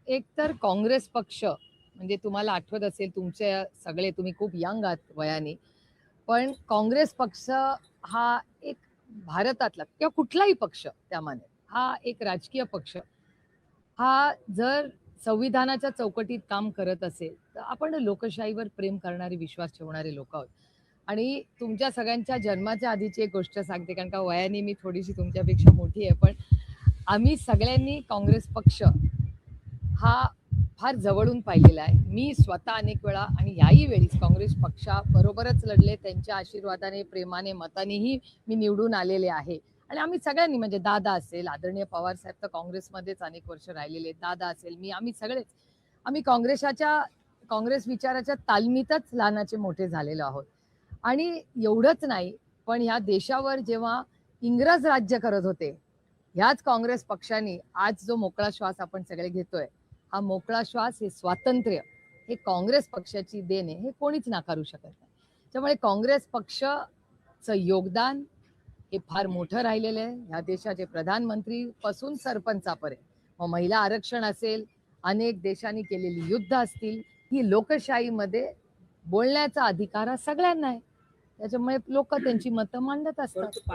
एक तर काँग्रेस पक्ष म्हणजे तुम्हाला आठवत असेल तुमचे सगळे तुम्ही खूप यंग आहात वयाने. पण काँग्रेस पक्ष हा एक भारतातला किंवा कुठलाही पक्ष त्यामाने हा एक राजकीय पक्ष हा जर संविधानाच्या चौकटीत काम करत असेल तर आपण लोकशाहीवर प्रेम करणारे विश्वास ठेवणारे लोक आहोत. आणि तुमच्या सगळ्यांच्या जन्माच्या आधीची एक गोष्ट सांगते कारण का वयाने मी थोडीशी तुमच्यापेक्षा मोठी आहे. पण आम्ही सगळ्यांनी काँग्रेस पक्ष हा फार जवळून पाहिलेला आहे. मी स्वतः अनेक वेळा आणि याही वेळी काँग्रेस पक्षाबरोबरच लढले. त्यांच्या आशीर्वादाने, प्रेमाने, मतानेही मी निवडून आलेले आहे. आणि आम्ही सगळ्यांनी म्हणजे दादा असेल, आदरणीय पवार साहेब तर काँग्रेसमध्येच अनेक वर्ष राहिलेले, दादा असेल, मी, आम्ही सगळेच आम्ही काँग्रेस विचाराच्या तालमीतच लहानाचे मोठे झालेलो आहोत. आणि एवढंच नाही, पण ह्या देशावर जेव्हा इंग्रज राज्य करत होते, ह्याच काँग्रेस पक्षाने आज जो मोकळा श्वास आपण सगळे घेतोय, हा मोकळा श्वास, हे स्वातंत्र्य, हे काँग्रेस पक्षाची देण आहे, हे कोणीच नाकारू शकत नाही. त्यामुळे काँग्रेस पक्षाचं योगदान हे फार मोठं राहिलेलं आहे. ह्या देशाचे प्रधानमंत्री पासून सरपंचापर्यंत, मग महिला आरक्षण असेल, अनेक देशांनी केलेली युद्ध असतील, ही लोकशाहीमध्ये बोलण्याचा अधिकार हा सगळ्यांना आहे. त्याच्यामुळे लोक त्यांची मतं मांडत असतात.